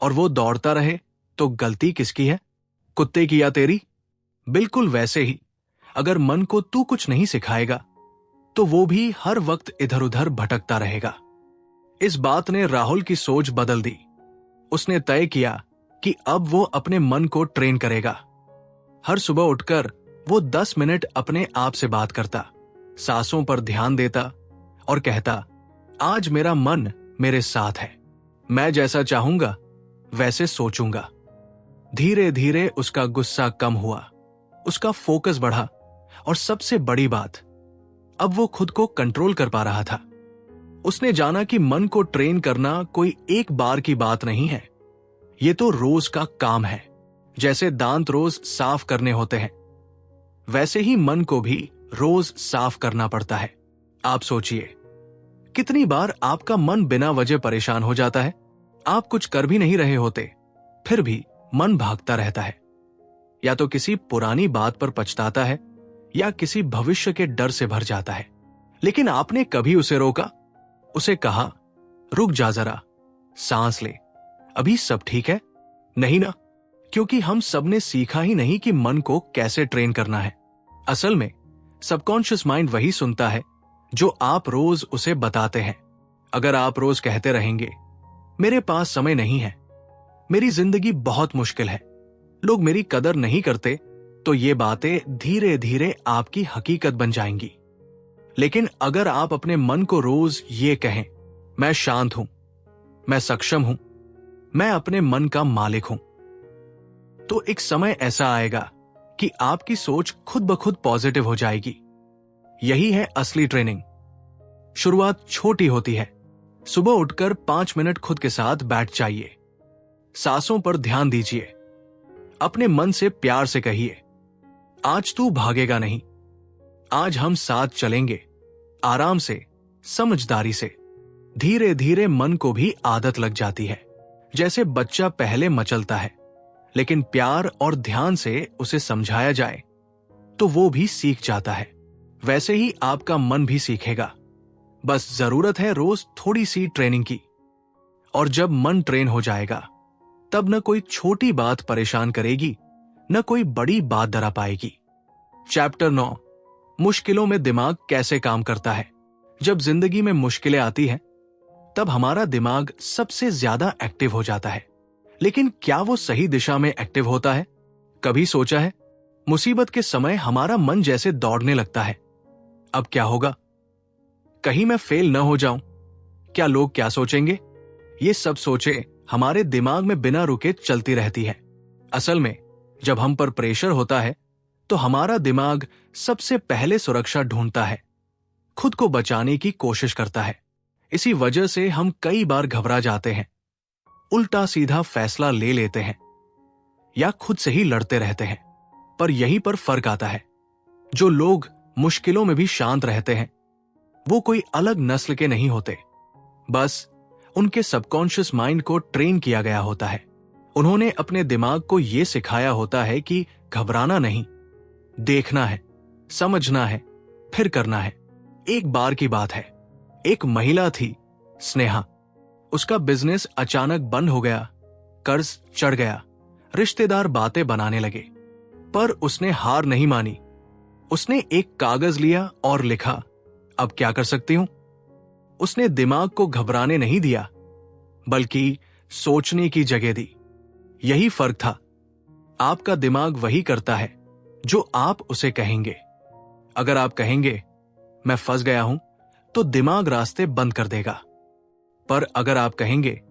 और वो दौड़ता रहे तो गलती किसकी है, कुत्ते की या तेरी? बिल्कुल वैसे ही अगर मन को तू कुछ नहीं सिखाएगा तो वो भी हर वक्त इधर उधर भटकता रहेगा। इस बात ने राहुल की सोच बदल दी। उसने तय किया कि अब वो अपने मन को ट्रेन करेगा। हर सुबह उठकर वो 10 मिनट अपने आप से बात करता, सांसों पर ध्यान देता और कहता, आज मेरा मन मेरे साथ है, मैं जैसा चाहूंगा वैसे सोचूंगा। धीरे धीरे उसका गुस्सा कम हुआ, उसका फोकस बढ़ा, और सबसे बड़ी बात, अब वो खुद को कंट्रोल कर पा रहा था। उसने जाना कि मन को ट्रेन करना कोई एक बार की बात नहीं है, ये तो रोज का काम है। जैसे दांत रोज साफ करने होते हैं, वैसे ही मन को भी रोज साफ करना पड़ता है। आप सोचिए, कितनी बार आपका मन बिना वजह परेशान हो जाता है। आप कुछ कर भी नहीं रहे होते, फिर भी मन भागता रहता है। या तो किसी पुरानी बात पर पछताता है या किसी भविष्य के डर से भर जाता है। लेकिन आपने कभी उसे रोका, उसे कहा, रुक जा जरा, सांस ले, अभी सब ठीक है? नहीं ना, क्योंकि हम सबने सीखा ही नहीं कि मन को कैसे ट्रेन करना है। असल में सबकॉन्शियस माइंड वही सुनता है जो आप रोज उसे बताते हैं। अगर आप रोज कहते रहेंगे, मेरे पास समय नहीं है, मेरी जिंदगी बहुत मुश्किल है, लोग मेरी कदर नहीं करते, तो ये बातें धीरे धीरे आपकी हकीकत बन जाएंगी। लेकिन अगर आप अपने मन को रोज ये कहें, मैं शांत हूं, मैं सक्षम हूं, मैं अपने मन का मालिक हूं, तो एक समय ऐसा आएगा कि आपकी सोच खुद ब खुद पॉजिटिव हो जाएगी। यही है असली ट्रेनिंग। शुरुआत छोटी होती है। सुबह उठकर 5 मिनट खुद के साथ बैठ जाइए, सांसों पर ध्यान दीजिए, अपने मन से प्यार से कहिए, आज तू भागेगा नहीं, आज हम साथ चलेंगे, आराम से, समझदारी से। धीरे धीरे मन को भी आदत लग जाती है। जैसे बच्चा पहले मचलता है, लेकिन प्यार और ध्यान से उसे समझाया जाए तो वो भी सीख जाता है। वैसे ही आपका मन भी सीखेगा। बस जरूरत है रोज थोड़ी सी ट्रेनिंग की। और जब मन ट्रेन हो जाएगा, तब न कोई छोटी बात परेशान करेगी, न कोई बड़ी बात डरा पाएगी। चैप्टर 9, मुश्किलों में दिमाग कैसे काम करता है। जब जिंदगी में मुश्किलें आती हैं, तब हमारा दिमाग सबसे ज्यादा एक्टिव हो जाता है। लेकिन क्या वो सही दिशा में एक्टिव होता है? कभी सोचा है? मुसीबत के समय हमारा मन जैसे दौड़ने लगता है। अब क्या होगा? कहीं मैं फेल न हो जाऊं? क्या लोग क्या सोचेंगे? ये सब सोचे हमारे दिमाग में बिना रुके चलती रहती है। असल में जब हम पर प्रेशर होता है, तो हमारा दिमाग सबसे पहले सुरक्षा ढूंढता है, खुद को बचाने की कोशिश करता है। इसी वजह से हम कई बार घबरा जाते हैं, उल्टा सीधा फैसला ले लेते हैं या खुद से ही लड़ते रहते हैं। पर यहीं पर फर्क आता है। जो लोग मुश्किलों में भी शांत रहते हैं, वो कोई अलग नस्ल के नहीं होते। बस उनके सबकॉन्शियस माइंड को ट्रेन किया गया होता है। उन्होंने अपने दिमाग को यह सिखाया होता है कि घबराना नहीं, देखना है, समझना है, फिर करना है। एक बार की बात है, एक महिला थी, स्नेहा। उसका बिजनेस अचानक बंद हो गया, कर्ज चढ़ गया, रिश्तेदार बातें बनाने लगे। पर उसने हार नहीं मानी। उसने एक कागज लिया और लिखा, अब क्या कर सकती हूं। उसने दिमाग को घबराने नहीं दिया, बल्कि सोचने की जगह दी। यही फर्क था। आपका दिमाग वही करता है जो आप उसे कहेंगे। अगर आप कहेंगे मैं फंस गया हूं, तो दिमाग रास्ते बंद कर देगा। पर अगर आप कहेंगे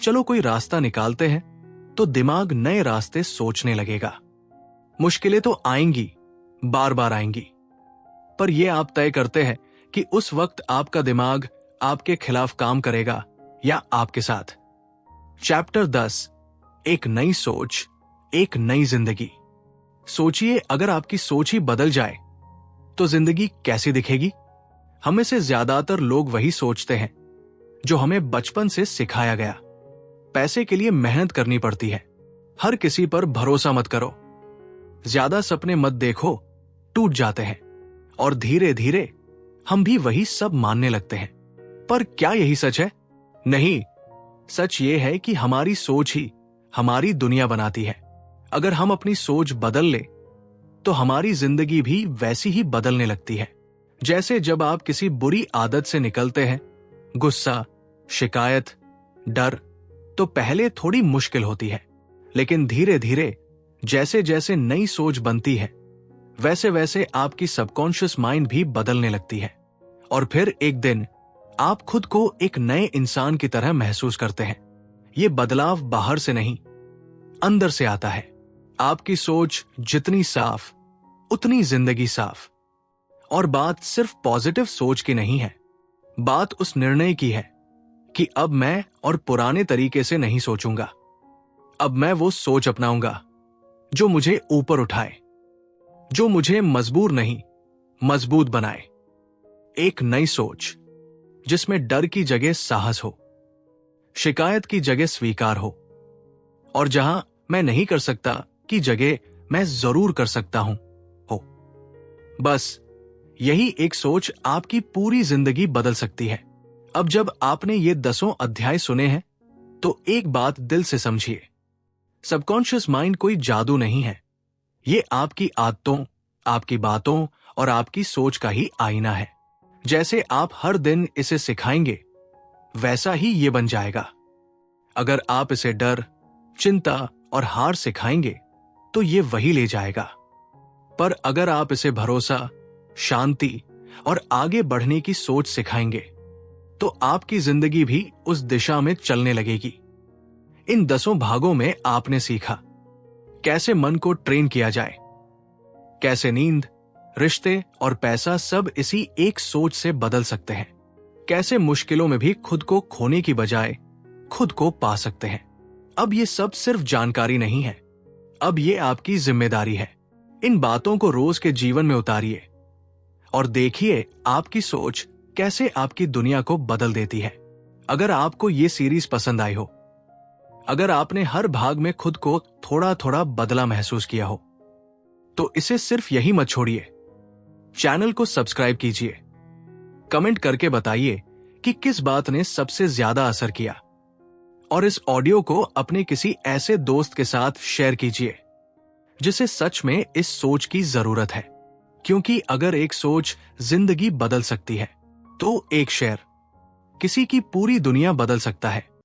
चलो कोई रास्ता निकालते हैं, तो दिमाग नए रास्ते सोचने लगेगा। मुश्किलें तो आएंगी, बार बार आएंगी, पर यह आप तय करते हैं कि उस वक्त आपका दिमाग आपके खिलाफ काम करेगा या आपके साथ। चैप्टर 10, एक नई सोच, एक नई जिंदगी। सोचिए, अगर आपकी सोच ही बदल जाए तो जिंदगी कैसी दिखेगी? हमें से ज्यादातर लोग वही सोचते हैं जो हमें बचपन से सिखाया गया। पैसे के लिए मेहनत करनी पड़ती है, हर किसी पर भरोसा मत करो, ज्यादा सपने मत देखो, टूट जाते हैं। और धीरे धीरे हम भी वही सब मानने लगते हैं। पर क्या यही सच है? नहीं, सच ये है कि हमारी सोच ही हमारी दुनिया बनाती है। अगर हम अपनी सोच बदल ले, तो हमारी जिंदगी भी वैसी ही बदलने लगती है। जैसे जब आप किसी बुरी आदत से निकलते हैं, गुस्सा, शिकायत, डर, तो पहले थोड़ी मुश्किल होती है, लेकिन धीरे धीरे जैसे जैसे नई सोच बनती है, वैसे वैसे आपकी सबकॉन्शियस माइंड भी बदलने लगती है। और फिर एक दिन आप खुद को एक नए इंसान की तरह महसूस करते हैं। ये बदलाव बाहर से नहीं, अंदर से आता है। आपकी सोच जितनी साफ, उतनी जिंदगी साफ। और बात सिर्फ पॉजिटिव सोच की नहीं है, बात उस निर्णय की है कि अब मैं और पुराने तरीके से नहीं सोचूंगा। अब मैं वो सोच अपनाऊंगा जो मुझे ऊपर उठाए, जो मुझे मजबूर नहीं, मजबूत बनाए। एक नई सोच जिसमें डर की जगह साहस हो, शिकायत की जगह स्वीकार हो, और जहां मैं नहीं कर सकता की जगह मैं जरूर कर सकता हूं हो। बस यही एक सोच आपकी पूरी जिंदगी बदल सकती है। अब जब आपने ये 10 अध्याय सुने हैं, तो एक बात दिल से समझिए, सबकॉन्शियस माइंड कोई जादू नहीं है। ये आपकी आदतों, आपकी बातों और आपकी सोच का ही आईना है। जैसे आप हर दिन इसे सिखाएंगे, वैसा ही ये बन जाएगा। अगर आप इसे डर, चिंता और हार सिखाएंगे, तो ये वही ले जाएगा। पर अगर आप इसे भरोसा, शांति और आगे बढ़ने की सोच सिखाएंगे, तो आपकी जिंदगी भी उस दिशा में चलने लगेगी। इन 10 भागों में आपने सीखा कैसे मन को ट्रेन किया जाए, कैसे नींद, रिश्ते और पैसा सब इसी एक सोच से बदल सकते हैं, कैसे मुश्किलों में भी खुद को खोने की बजाय खुद को पा सकते हैं। अब ये सब सिर्फ जानकारी नहीं है, अब ये आपकी जिम्मेदारी है। इन बातों को रोज के जीवन में उतारिए और देखिए आपकी सोच कैसे आपकी दुनिया को बदल देती है। अगर आपको ये सीरीज पसंद आई हो, अगर आपने हर भाग में खुद को थोड़ा थोड़ा बदला महसूस किया हो, तो इसे सिर्फ यही मत छोड़िए, चैनल को सब्सक्राइब कीजिए। कमेंट करके बताइए कि किस बात ने सबसे ज्यादा असर किया, और इस ऑडियो को अपने किसी ऐसे दोस्त के साथ शेयर कीजिए जिसे सच में इस सोच की जरूरत है। क्योंकि अगर एक सोच जिंदगी बदल सकती है, तो एक शेयर किसी की पूरी दुनिया बदल सकता है।